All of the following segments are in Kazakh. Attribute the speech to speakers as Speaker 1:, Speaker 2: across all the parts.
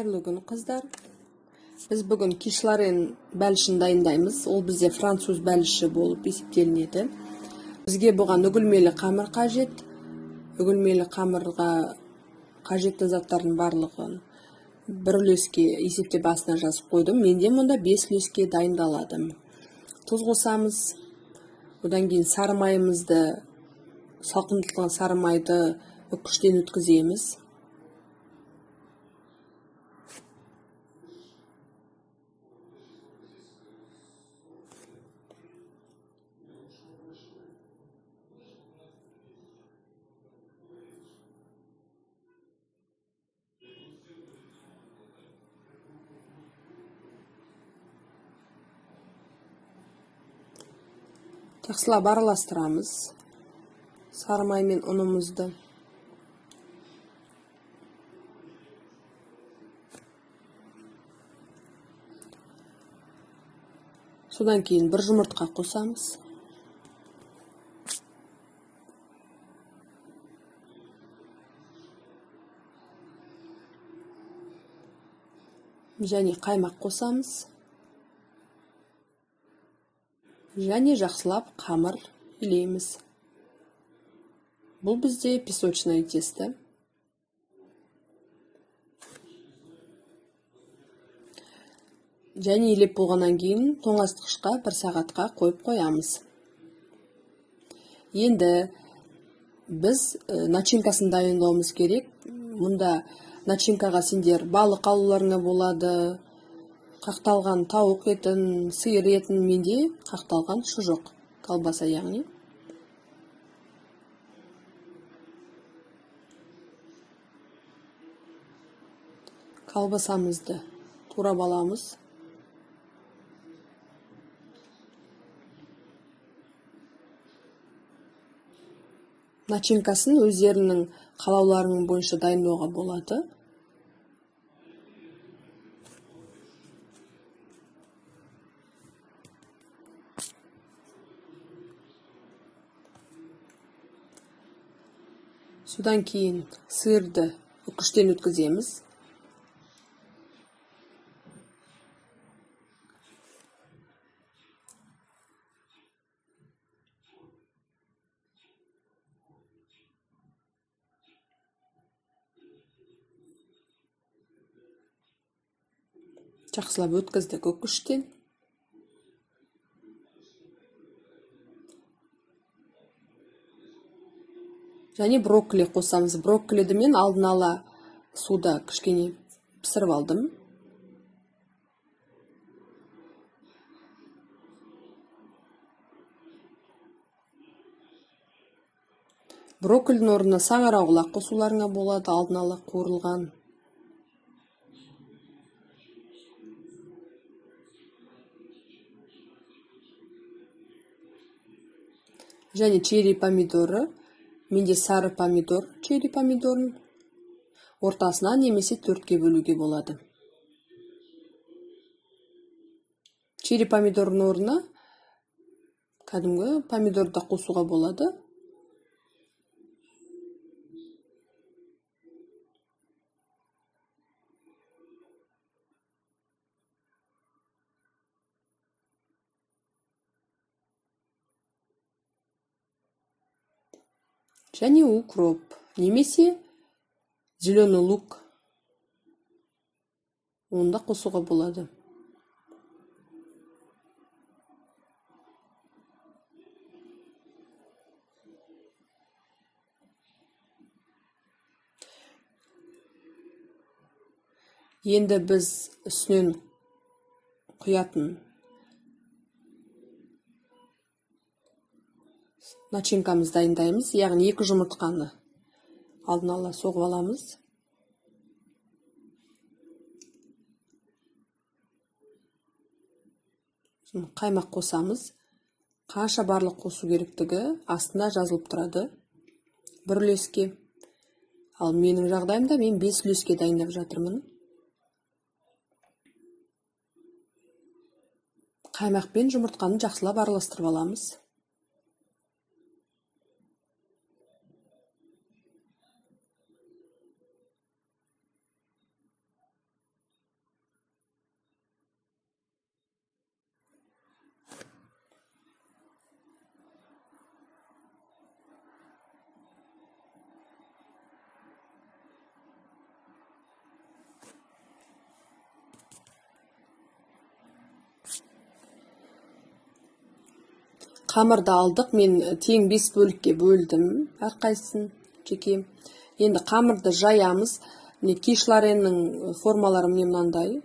Speaker 1: Қайырлы күн, қыздар. Біз бүгін кишларен бәлішін дайындаймыз. Ол бізде француз бәліші болып есептелінеді. Бізге бұған үгілмелі қамыр қажет. Үгілмелі қамырға қажетті заттардың барлығын бір үлеске есептеп астына жазып қойдым. Менде мұнда 5 үлеске дайындалады. Тұз қосамыз. Одан кейін сары майымызды, салқындатылған сары майды үккіштен өткіземіз. Жақсылап араластырамыз сары май мен ұнымызды. Содан кейін бір жұмыртқа қосамыз. Және қаймақ қосамыз. Және жақсылап қамыр илейміз. Бұл бізде песочное тесто. Және илеп болғаннан кейін тоңазытқышқа 1 сағатқа қойып қоямыз. Енді біз начинкасын дайындауымыз керек. Мұнда начинкаға сендер балық алуларыңа болады, қақталған тауық етін, сиыр етін, менде қақталған шұжық, колбаса яғни. Колбасамызды турап аламыз. Начинкасын өздерінің қалауларының бойынша дайындауға болады. Содан кейін сырды үккіштен өткіземіз. Жақсылап өткіздік үккіштен. Және брокколи қосамыз. Брокколиді мен алдын ала суда кішкене пісіріп алдым. Брокколидің орнына саңырауқұлақ қосуларыңа болады, алдын ала қуырылған. Және черри помидоры. Менде сары помидор, черри помидорын ортасына немесе 4-ке бөлуге болады. Черри помидорын орнына кәдімгі помидорды қосуға болады. Және укроп, немесе зеленый лук, оны да қосуға болады. Енді біз үстінен құятын начинкамыз дайындаймыз, яғни 2 жұмыртқаны алдын ала соғып аламыз. Қаймақ қосамыз. Қанша барлық қосу керектігі астында жазылып тұрады. 1 үлеске. Ал менің жағдайымда мен 5 үлеске дайындап жатырмын. Қаймақ пен жұмыртқаны жақсылап араластырып аламыз. қамырды алдық. Мен тең 5 бөлікке бөлдім әрқайсысын жеке. Енді қамырды жаямыз. Міне кишлареннің формалары міне мынандай.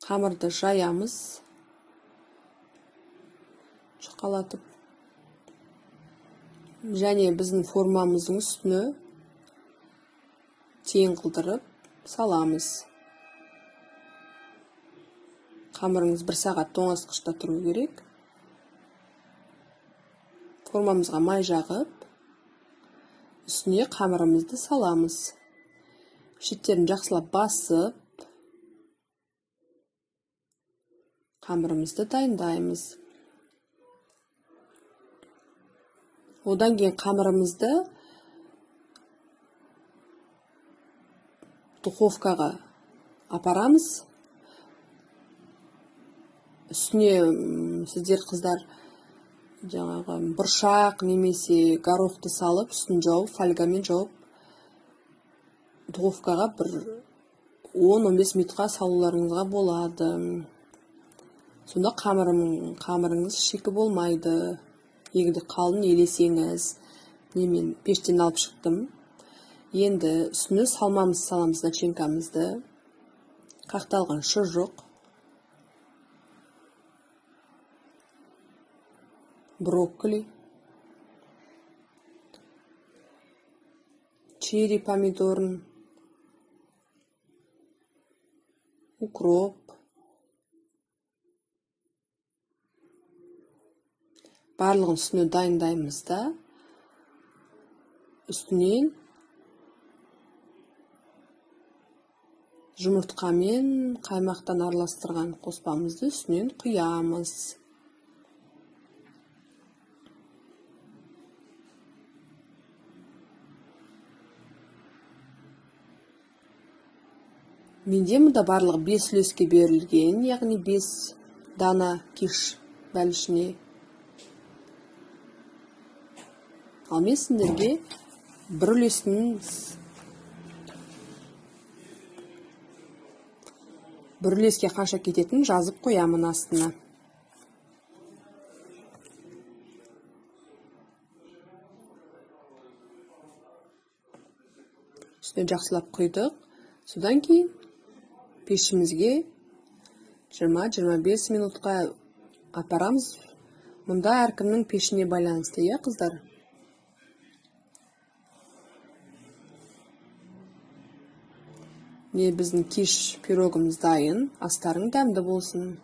Speaker 1: Қамырды жаямыз. Жұқалатып. Және біздің формамыздың үстіне тең қылдырып саламыз. Қамырыңыз 1 сағат тоңазытқышта тұру керек. Формамызға май жағып, үстіне қамырымызды саламыз. Шеттерін жақсылап басып, қамырымызды дайындаймыз. Одан кейін қамырымызды духовкаға апарамыз. Үстіне сіздер қыздар жаңағы бұршақ немесе горохты салып, үстін жауып, фольгамен жауып, духовкаға бір 10-15 минутқа салуларыңызға болады. Сонда қамырыңыз шикі болмайды. Егер қалын елесеңіз. Мен пештен алып шықтым. Енді үстіне салмамыз саламыз начинкамызды. Қақталған шұжық, брокколи, черри помидорын, укроп, барлығын үстіне дайындаймыз да, үстінен жұмыртқамен қаймақтан араластырған қоспамызды үстінен құямыз. Менде мұнда барлығы 5 үлеске берілген, яғни 5 дана киш бәлішіне. Ал мен сендерге бір үлеске қанша кететінін жазып қоямын астына. Үстіне жақсылап құйдық. Содан кейін пешімізге 20-25 минутқа апарамыз. Мұнда әркімнің пешіне байланысты, қыздар. Біздің киш пирогымыз дайын, астарың дәмді болсын.